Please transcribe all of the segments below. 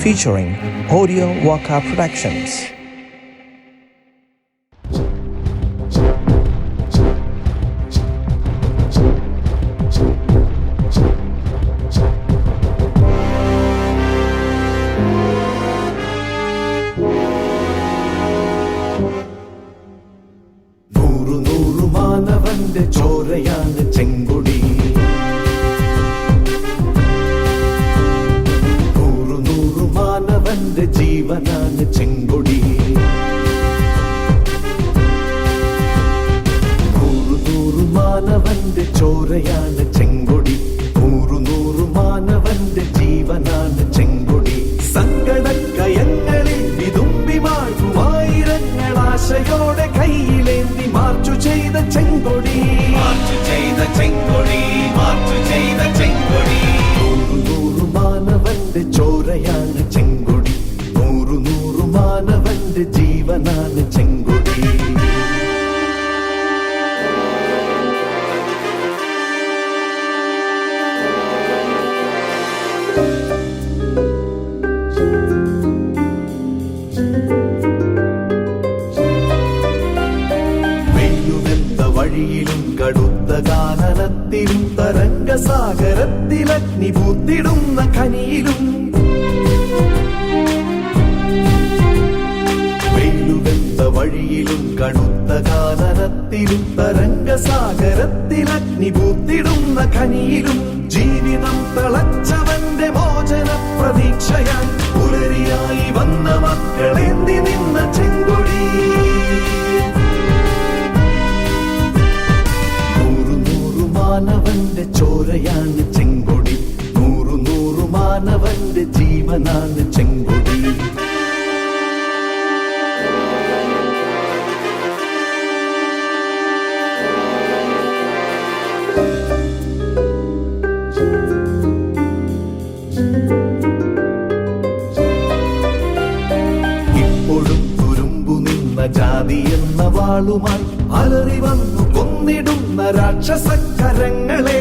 Featuring Audio Waka Productions. മാനവന്റെ ചോരയാണ് ചെങ്കൊടി, നൂറു മാനവന്റെ ജീവനാണ് ചെങ്കൊടി, നൂറു മാനവന്റെ ചോരയാണ് ചെങ്കൊടി, നൂറു മാനവന്റെ ജീവനാണ് ചെങ്കൊടി. സങ്കടക്കയങ്ങളിൽ വിതുമ്പി മാഴുമായിരങ്ങൾ ആശയോടെ കയ്യിലേന്തി മാർച്ചു ചെയ്ത ചെങ്കൊടി, മാർച്ചു ചെയ്ത ചെങ്കൊടി, മാർച്ചു ചെയ്ത ചെങ്കൊടി. നൂറു മാനവന്റെ ചോരയാണ് ചെങ്കൊടി, നൂറു മാനവന്റെ ജീവനാണ് ചെങ്കൊടി. വഴിയിലും കടുത്ത കാനനത്തിലും തരംഗസാഗരത്തിൽ അഗ്നി പൂത്തിടുന്ന ഖനിയിലും, വെയിലുവെന്ന വഴിയിലും കടുത്ത കാനനത്തിലും തരംഗസാഗരത്തിൽ അഗ്നി പൂത്തിടുന്ന ഖനിയിലും, ജീവിതം തളച്ചവന്റെ മോചന പ്രതീക്ഷയാൽ പുലരിയായി വന്ന മക്കളേന്തി നിന്ന ചെങ്കൊടി. മാനവന്റെ ചോരയാണ് ചെങ്കൊടി, നൂറു മാനവന്റെ ജീവനാണ് ചെങ്കൊടി. ഇപ്പോഴും തുരുമ്പു നിന്ന ജാതി എന്ന വാളുമായി അലറി വന്നു കൊന്നിടുന്ന രാക്ഷസക്കരങ്ങളെ,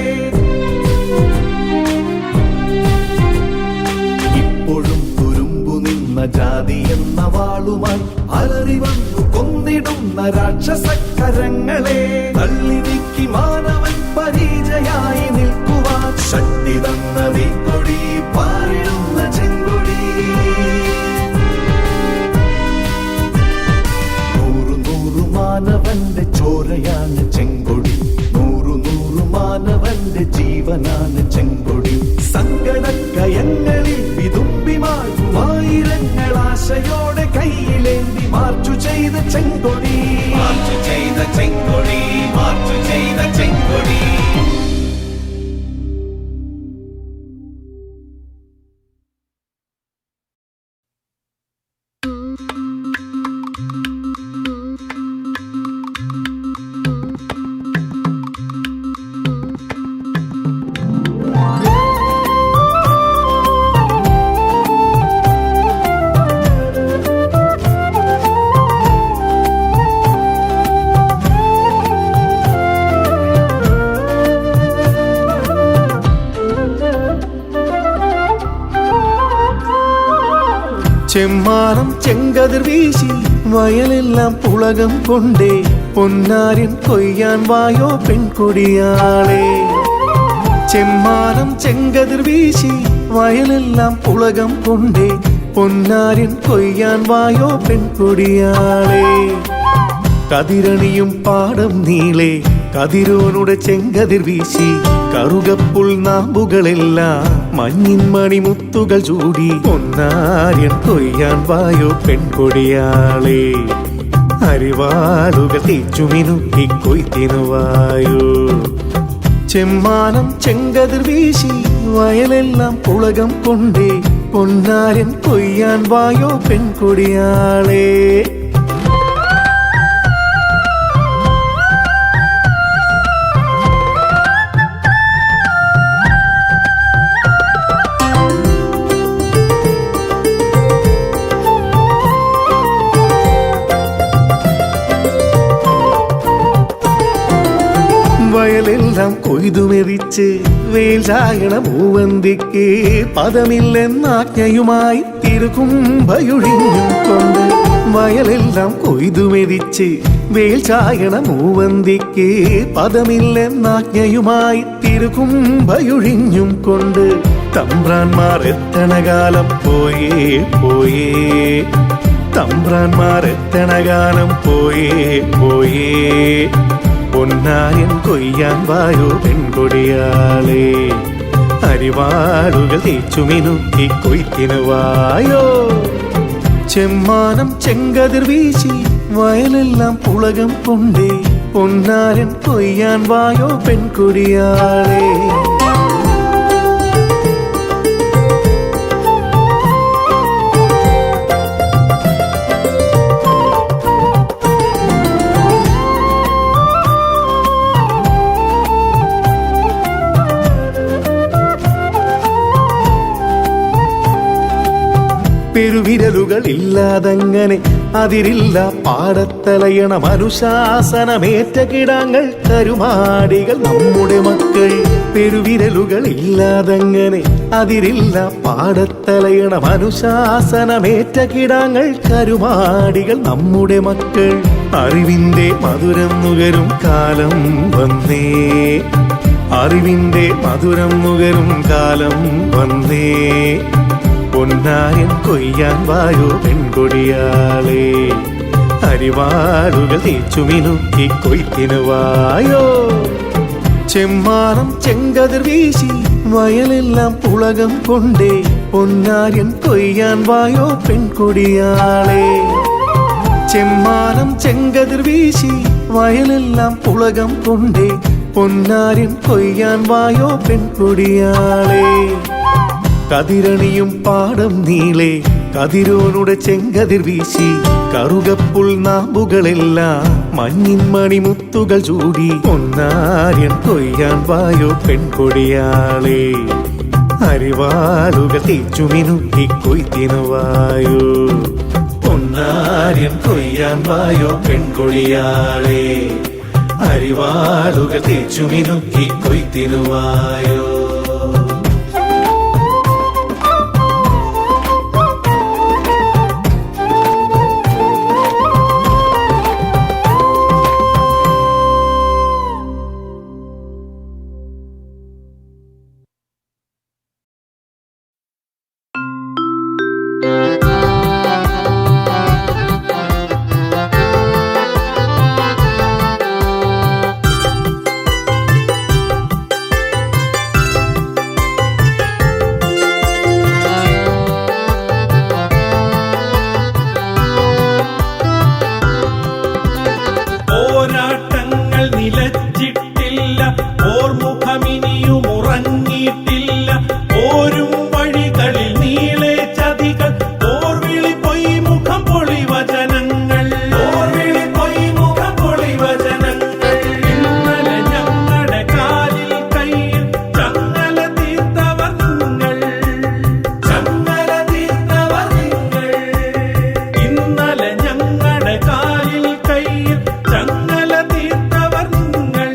ഇപ്പോഴും തുരുമ്പു നിന്ന ജാതി എന്ന വാളുമായി അലറി വന്നു കൊന്നിടുന്ന രാക്ഷസക്കരങ്ങളെ, തള്ളി നീക്കി മാനവൻ പരിചയായി നിൽക്കുവാൻ ശക്തി തന്ന വീക്കൊടി, പാറിടുന്ന ചെങ്കൊടി. നൂറു മാനവന്റെ ചോരയാണ് ചെങ്കൊടി, നൂറു മാനവന്റെ ജീവനാണ് ചെങ്കൊടി. സങ്കടക്കയങ്ങളിൽ വിതുമ്പി മാഴുമായിരങ്ങൾ ആശയോടെ കയ്യിലേന്തി മാർച്ചു ചെയ്ത ചെങ്കൊടി, മാർച്ചു ചെയ്ത ചെങ്കൊടി, മാർച്ചു ചെയ്ത ചെങ്കൊടി. ചെമ്മാനം ചെങ്കതിർ വീശി വയലെല്ലാം പുളകം കൊണ്ടേ, പൊന്നാരിൻ കൊയ്യാൻ വായോ പെൺകൊടിയാളെ. ചെമ്മാനം ചെങ്കതിർ വീശി വയലെല്ലാം പുളകം കൊണ്ടേ, പൊന്നാരിൻ കൊയ്യാൻ വായോ പെൺകൊടിയാളെ. കതിരണിയും പാടം നീളെ കതിരോനുടെ ചെങ്കതിർ വീശി, കറുകപ്പുൾ നാമ്പുകളെല്ലാം മഞ്ഞിൻ മണിമുത്തുകൾ ചൂടി, പൊന്നാര്യൻ കൊയ്യാൻ വായോ പെൺകൊടിയാളെ. അരിവാളുകൾ തേച്ചുമിനുക്കി കൊയ്ത്തിനുവായോ. ചെമ്മാനം ചെങ്കതിർ വീശി വയലെല്ലാം പുളകം കൊണ്ടേ, പൊന്നാര്യൻ കൊയ്യാൻ വായോ പെൺകൊടിയാളെ. വയലെല്ലാം കൊയ്തുമെതിച്ച് വേൽ ചായണ മൂവന്തിക്ക് പദമില്ലെന്നാജ്ഞയുമായി തിരുകുംഭയൊഴിഞ്ഞും കൊണ്ട് വയലെല്ലാം കൊയ്തുമെതിച്ച് വേൽ ചായണ മൂവന്തിക്ക് പദമില്ലെന്നാജ്ഞയുമായി തിരുകുംഭയൊഴിഞ്ഞും കൊണ്ട് തമ്പ്രാന്മാർ എത്തണ കാലം പോയേ പോയേ തമ്പ്രാന്മാർ എത്തണ കാലം പോയേ പോയേ പൊന്നായൻ കൊയ്യാൻ വായോ പെൺകൊടിയാളെ അരിവാടുകൾ തേച്ചുമിനുക്കി കൊയ്ത്തിനു വായോ ചെമ്മാനം ചെങ്കതിർ വീശി വയലെല്ലാം പുളകം കൊണ്ടേ പൊന്നാരൻ കൊയ്യാൻ വായോ പെൺകൊടിയാളെ പെരുവിരലുകൾ ഇല്ലാതങ്ങനെ അതിരില്ല പാടത്തലയണം അനുശാസനമേറ്റ കിടാങ്ങൾ കരുമാടികൾ നമ്മുടെ മക്കൾ പെരുവിരലുകൾ ഇല്ലാതങ്ങനെ അതിരില്ല പാടത്തലയണം അനുശാസനമേറ്റ കിടാങ്ങൾ കരുമാടികൾ നമ്മുടെ മക്കൾ അറിവിന്റെ മധുരം നുകരും കാലം വന്നേ അറിവിന്റെ മധുരം നുകരും കാലം വന്നേ പൊന്നായൻ കൊയ്യാൻ വായോ പെൺകൊടിയാളെ അരിവാടുകൾ തേച്ചുമിനുക്കി കൊയ്ത്തിനു വായോ ചെമ്മാനം ചെങ്കതിർ വീശി വയലെല്ലാം പുളകം കൊണ്ടേ പൊന്നാര്യൻ കൊയ്യാൻ വായോ പെൺകൊടിയാളെ ചെമ്മാനം ചെങ്കതിർ വീശി വയലെല്ലാം പുളകം കൊണ്ടേ പൊന്നാര്യൻ കൊയ്യാൻ വായോ പെൺകൊടിയാളെ കതിരണിയും പാടം നീളെ കതിരോനുടെ ചെങ്കതിർ വീശി കറുകപ്പുൽ നാമ്പുകളെല്ലാം മഞ്ഞിൻ മണിമുത്തുകൾ ചൂടി പൊന്നാര്യൻ കൊയ്യാൻ വായോ പെൺകൊടിയാളെ അരിവാളുകൾ തേച്ചുമിനുക്കി കൊയ്ത്തിനു വായോ പൊന്നാര്യൻ കൊയ്യാൻ വായോ പെൺകൊടിയാളെ അരിവാളുകൾ തേച്ചുമിനുക്കി കൊയ്ത്തിനു വായോ ചങ്ങല തീർത്തവർ നിങ്ങൾ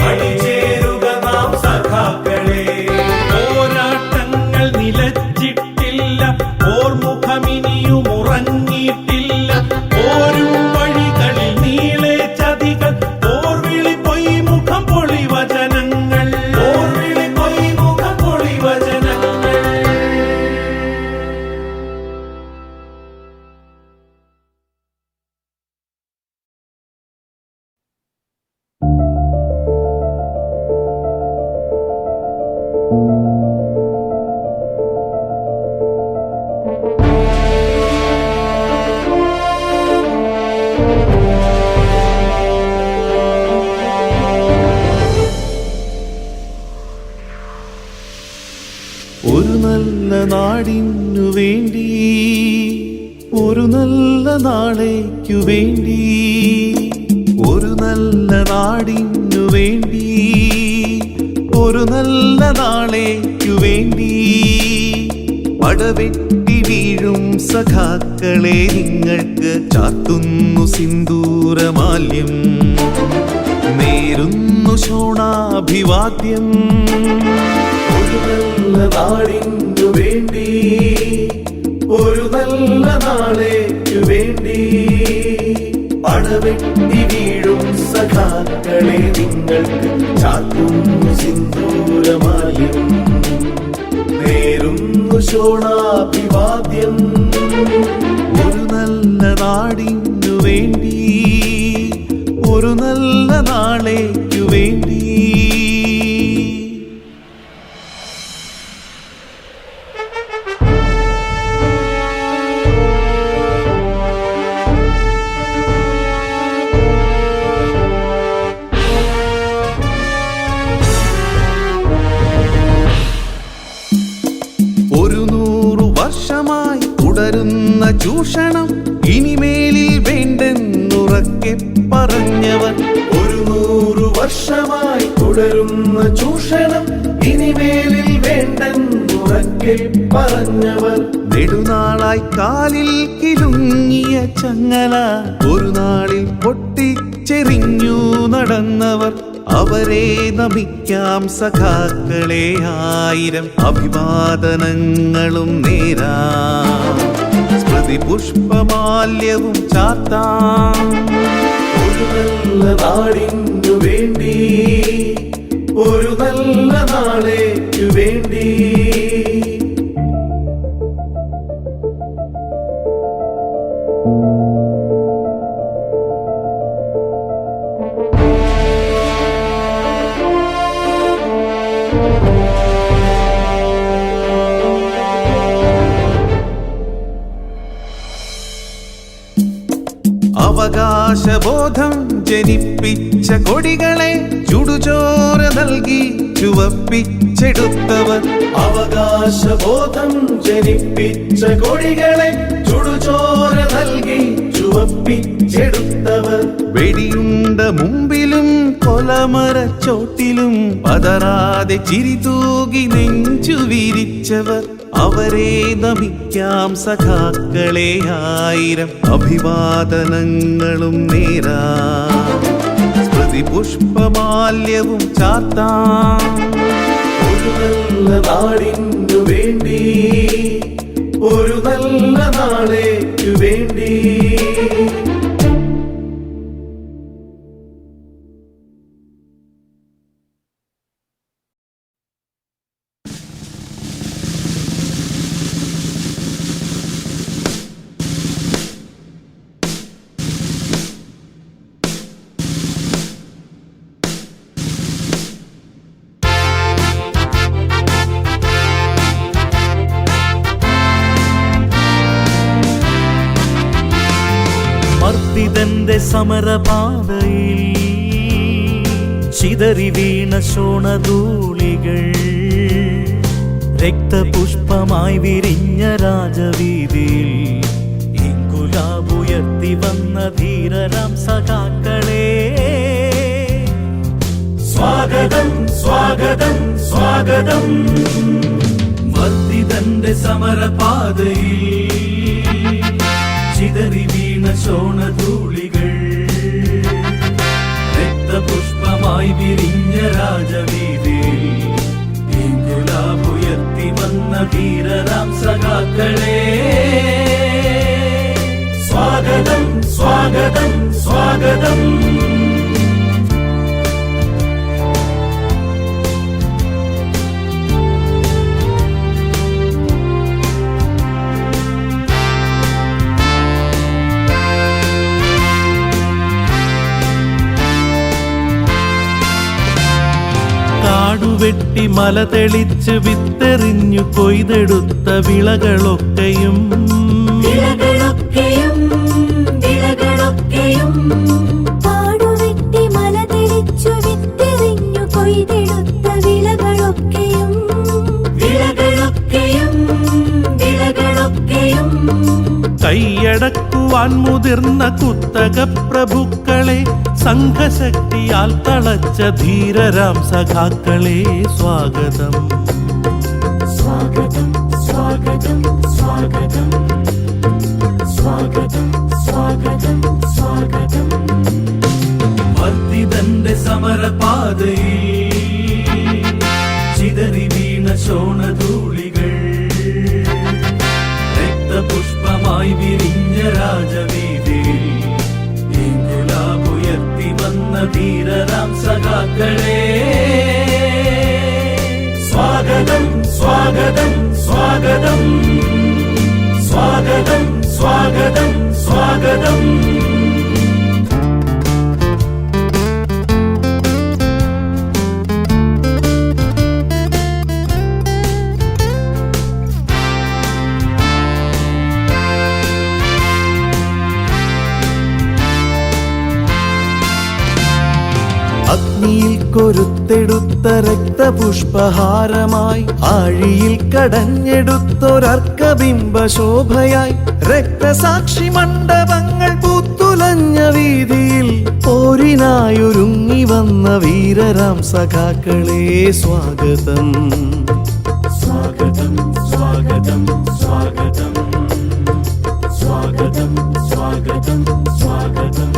അണിചേരുക നാം സഖാക്കളെ. പോരാട്ടങ്ങൾ നിലച്ചിട്ടില്ല, പോർമുഖമിനിയും ഉറങ്ങിയിട്ടില്ല. പോരും വഴികളിൽ നീളെ ചതികൾ, പോർവിളി പൊയ്മുഖം പൊളിവചനങ്ങൾ, പോർവിളി പൊയ്മുഖം പൊളിവചനങ്ങൾ. ഒരു നല്ല നാടിനു വേണ്ടി, ഒരു നല്ല നാളേക്കു വേണ്ടി, ഒരു നല്ല നാടിനു വേണ്ടി, ഒരു നല്ല നാളേക്കു വേണ്ടി, പടവെട്ടി വീഴും സഖാക്കളെ നിങ്ങൾക്ക് ചാത്തുന്നു സിന്ദൂരമാല്യം, നേരുന്നു ശോണാഭിവാദ്യം. ഒരു നല്ല നാടിനു വേണ്ടി, ഒരു നല്ല നാളേക്കു വേണ്ടി, പടവെട്ടി വീഴും സഖാക്കളെ നിങ്ങൾക്ക് ചാത്തുന്നു സിന്ദൂരമാല്യം, നേരുന്നു ശോണാഭിവാദ്യം. ഒരു നല്ല നാടിനു വേണ്ടി, ഒരു നല്ല നാളേക്കു വേണ്ടി. ഒരു 100 വർഷമായി തുടരുന്ന ചൂഷണം ഇനിമേലിൽ വേണ്ടെന്നുറക്കെ പറഞ്ഞവർ, ഒരു 100 വർഷമായി തുടരുന്ന ചൂഷണം ഇനിമേലിൽ വേണ്ടെന്നുറക്കെ പറഞ്ഞവർ, നെടുനാളായി കാലിൽ കിലുങ്ങിയ ചങ്ങല ഒരു നാളിൽ പൊട്ടിച്ചെറിഞ്ഞു നടന്നവർ, അവരെ നമിക്കാം സഖാക്കളെ, 1000 അഭിവാദനങ്ങളും നേരാം, സ്മൃതി പുഷ്പമാല്യവും ചാർത്താം. ഒരു നല്ല നാടിനു വേണ്ടി, ഒരു നല്ല നാളേക്കു വേണ്ടി. അവകാശബോധം ജനിപ്പിച്ച കൊടികളെ ചുടുചോര നൽകി ചുവപ്പിച്ചെടുത്തവർ, അവകാശബോധം ജനിപ്പിച്ച കൊടികളെ ചുടുചോര നൽകി ചുവപ്പിച്ചെടുത്തവർ, വെടിയുണ്ട മുമ്പിലും കൊലമരച്ചോട്ടിലും പതറാതെ ചിരിതൂകി നെഞ്ചു വീരിച്ചവർ, അവരെ നമിക്കാം സഖാക്കളെ, 1000 അഭിവാദനങ്ങളും നേരാം, സ്മൃതി പുഷ്പമാല്യവും ചാർത്താം. ഒരു നല്ല നാടിനു വേണ്ടി, ഒരു നല്ല നാളേക്കു വേണ്ടി. മർദ്ദിതന്റെ സമരപാതയിൽ ചിതറി വീണ ശോണധൂളികൾ, രക്തപുഷ്പമായി വിരിഞ്ഞ രാജവീതിയിൽ ഇൻകുലാബുയർത്തി വന്ന ധീരരാം സഖാക്കളെ, സ്വാഗതം സ്വാഗതം സ്വാഗതം. മർദ്ദിതന്റെ സമരപാതയിൽ ചിതറി വീണ ശോണധൂളികൾ, രക്തപുഷ്പമായി വിരിഞ്ഞ സ്വാഗതം കാടുവെട്ടി മല തെളിച്ച് വിത്തെറിഞ്ഞു കൊയ്തെടുത്ത വിളകളൊക്കെയും കാടുവെട്ടി മല തെളിച്ചു വിത്തെറിഞ്ഞു കൊയ്തെടുത്ത വിളകളൊക്കെയും കൈയടക്കുവാൻ മുതിർന്ന കുത്തക പ്രഭുക്കളെ സംഘശക്തിയാൽ തളച്ച ധീരരാം സഖാക്കളെ സ്വാഗതം സ്വാഗതം സ്വാഗതം സ്വാഗതം സ്വാഗതം സ്വാഗതം സ്വാഗതം വർദ്ധിതന്റെ സമരപാതയിൽ ചിതറി വീണ ശോണധൂളികൾ രക്തപുഷ്പമായി വിരിഞ്ഞ രാജവീതിയിൽ ഇൻകുലാബുയർത്തി വന്ന ധീരരാം സഖാക്കളെ സ്വാഗതം സ്വാഗതം സ്വാഗതം സ്വാഗതം സ്വാഗതം സ്വാഗതം അഗ്നിയിൽ കൊരുത്തെടുത്ത രക്തപുഷ്പഹാരമായി ആഴിയിൽ കടഞ്ഞെടുത്തൊരർക്കബിംബ ശോഭയായി രക്തസാക്ഷി മണ്ഡപങ്ങൾ പൂത്തുലഞ്ഞ വീതിയിൽ പോരിനായൊരുങ്ങി വന്ന വീരരാം സഖാക്കളെ സ്വാഗതം സ്വാഗതം സ്വാഗതം സ്വാഗതം സ്വാഗതം സ്വാഗതം സ്വാഗതം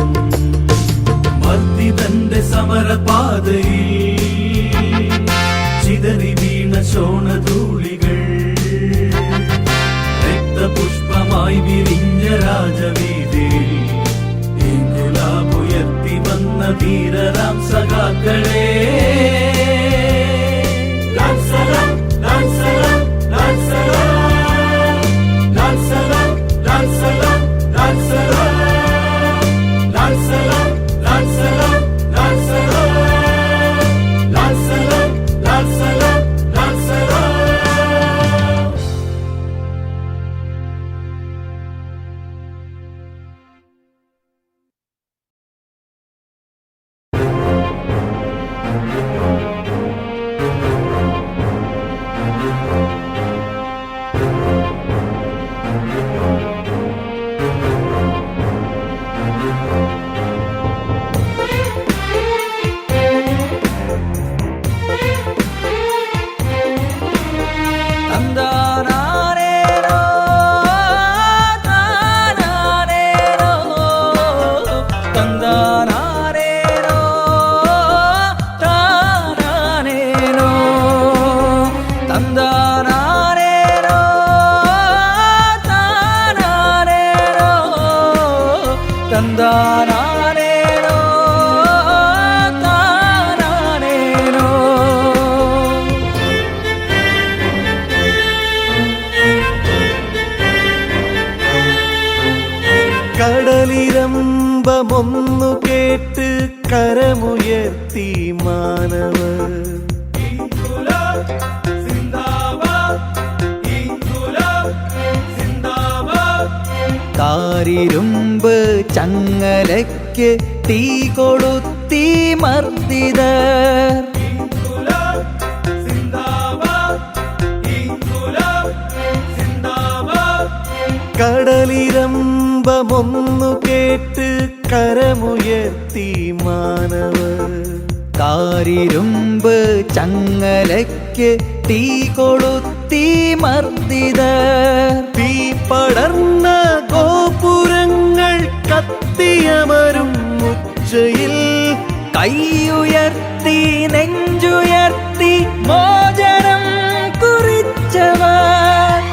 വർദ്ധിതന്റെ സമരപാതയിൽ ചിതറി വീണ ശോണധൂളികൾ രക്തപുഷ്പമായി വിരിഞ്ഞ രാജവീതിയിൽ ഇൻകുലാബുയർത്തി വന്ന ധീരരാം സഖാക്കളെ ലാൽ സലാം ലാൽ സലാം ലാൽ സലാം ലാൽ സലാം ലാൽ സലാം ലാൽ സലാം ലാൽ സലാം ലാൽ സലാം ലാൽ സലാം ലാൽ സലാം ലാൽ സലാം ലാൽ സലാം കടലിരമ്പമൊന്നു കേട്ട് കരമുയർത്തി മാനവർ താരിരുമ്പ് ചങ്ങലയ്ക്ക് തീ കൊളുത്തി മർദ്ദിതർ കടലിരമ്പമൊന്നു കേട്ട് കരമുയർത്തി മാനവർ താരിരുമ്പ് ചങ്ങലയ്ക്ക് തീ കൊളുത്തി മർദ്ദിതർ തീ പടർന്ന ഗോപുരങ്ങൾ കത്തിയമരും ഉച്ചയിൽ കൈയുയർത്തി നെഞ്ചുയർത്തി മോചനം കുറിച്ചവർ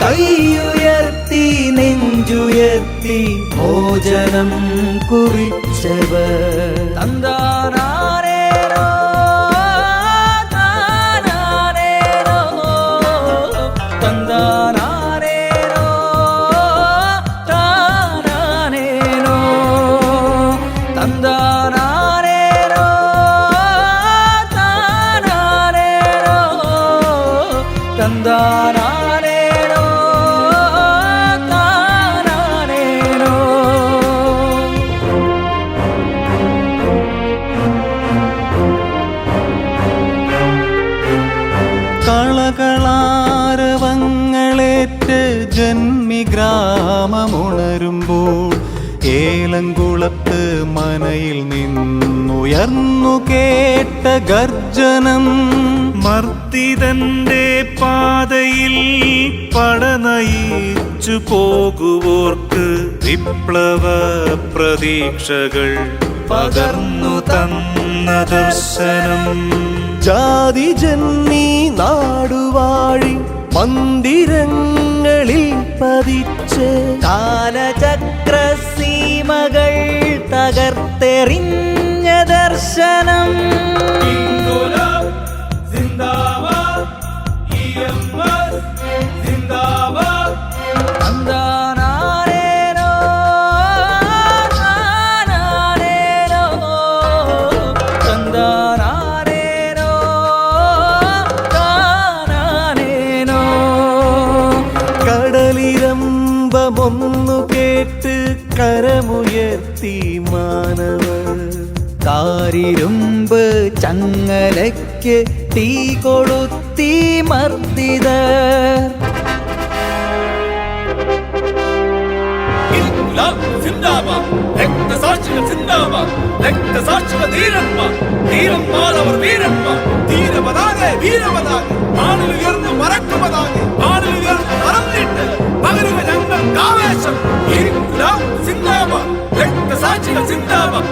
കൈയുയർത്തി നെഞ്ചുയർത്തി നെഞ്ചുയർത്തി മോചനം കുറിച്ചവർ. തന്താനാരേരോ താനാരേരോ തന്താനാരേരോ താനാരേരോ തന്താനാരേരോ താനാരേരോ തന്താനാരേരോ താനാരേരോ. കളകളാരവങ്ങളേറ്റ് ജന്മിഗ്രാമമുണരുമ്പോൾ ഏലംകുളത്ത് മനയിൽ നിന്നുയർന്നു കേട്ട ഗർജനം. മർദ്ദിതന്റെ പാതയിൽ പടനയിച്ചു പോകുവോർക്ക് വിപ്ലവ പ്രതീക്ഷകൾ പകർന്നു തന്ന ദർശനം. ജാതിജന്മി നാടുവാഴി മന്ദിരങ്ങളിൽ പതിച്ച് കാലചക്ര സീമകൾ തകർത്തെറിഞ്ഞ ദർശനം. ഇൻകുലാബ് സിന്ദാബാദ്, ഇഎംഎസ് സിന്ദാബാദ്. തന്താനാരേരോ താനാരേരോ തന്താനാരേരോ താനാരേരോ. കടലിരമ്പമൊന്നു കേട്ട് കരമുയർത്തി മാനവർ. കാരിരുമ്പ് ചങ്ങലയ്ക്ക് തീ കൊളുത്തി മർദ്ദിതർ. ഇൻകുലാബ് സിന്ദാബാദ്, രക്തസാക്ഷികൾ സിന്ദാബാദ്, രക്തസാക്ഷികൾ ധീരന്മാർ, ധീരന്മാർ അവർ വീരന്മാർ. ധീരപതാക വീരപതാക, ആണിലുയർന്ന് മറക്കുപതാക, ആണിലുയർന്ന് മറന്നിട്ട് പകരുക ഞങ്ങൾക്ക് ആവേശം. ഇൻകുലാബ് സിന്ദാബാദ്, രക്തസാക്ഷികൾ സിന്ദാബാദ്.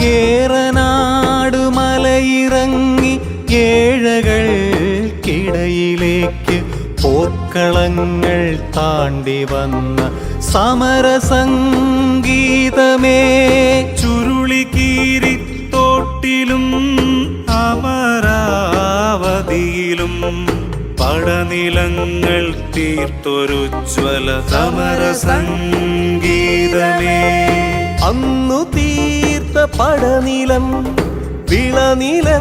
ഏറനാട് മലയിറങ്ങി ഏഴകൾക്കിടയിലേക്ക് പോർക്കളങ്ങൾ താണ്ടി വന്ന സമരസംഗീതമേ. ചുരുളിക്കീരിത്തോട്ടിലും അമരാവതിയിലും പടനിലങ്ങൾ തീർത്തൊരുജ്വല സമരസംഗീതമേ. അന്നു തീർത്ത പടനിലം വിളനിലങ്ങളായി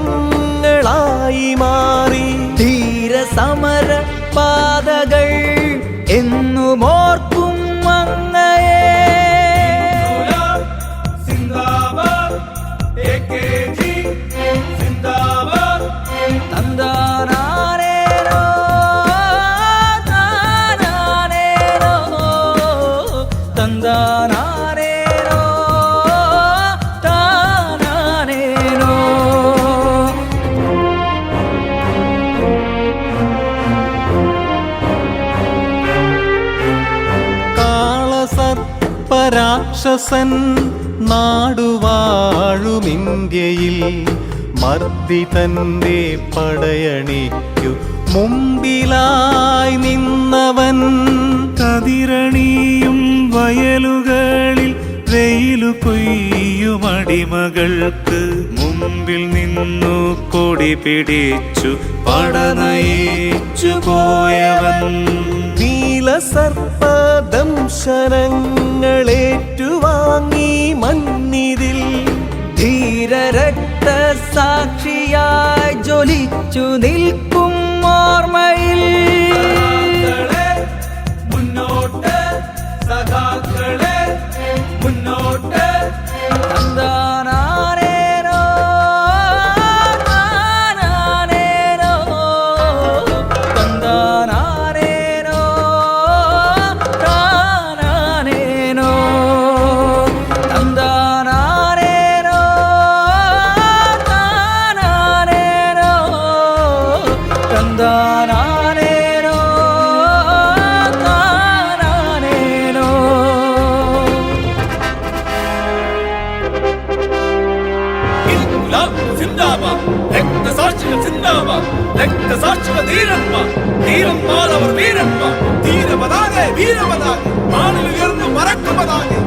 മാറി. ധീരസമര പാതകൾ എന്നുമോർക്കും അങ്ങയെ. ഇൻകുലാബ് സിന്ദാബാദ്, എകെജി സിന്ദാബാദ്. തന്താനാരേരോ താനാരേരോ തന്താനാരേരോ താനാരേരോ. കാളസർപ്പരാക്ഷസൻ നാടുവാഴുമിന്ത്യയിൽ മർദ്ദിതന്റെ പടയണിക്കു മുമ്പിലായി നിന്നവൻ. കതിരണിയും വയലുകളിൽ വെയിലു കൊയ്യുമടിമകൾക്ക് മുമ്പിൽ നിന്നു കൊടി പിടിച്ചു പടനയിച്ചു പോയവൻ. നീലസർപ്പദംശനങ്ങളേറ്റുവാങ്ങി മണ്ണിതിൽ ധീരരക്ത സാക്ഷിയായി ജ്വലിച്ചു നിൽക്കും ഓർമ്മയിൽ. സഖാക്കളെ മുന്നോട്ട്, സഖാക്കളെ മുന്നോട്ട്. തന്താനാരേരോ താനാരേരോ തന്താനാരേരോ താനാരേരോ തന്താനാരേരോ താനാരേരോ ഇൻകുലാബ് സിന്ദാബാദ് രക്തസാക്ഷികൾ സിന്ദാബാദ് രക്തസാക്ഷികൾ ധീരന്മാർ ധീരന്മാർ അവർ വീരന്മാർ ധീരപതാകെ വീരപതാകെ മാണിലുയർന്നു മറക്കുപതാകെ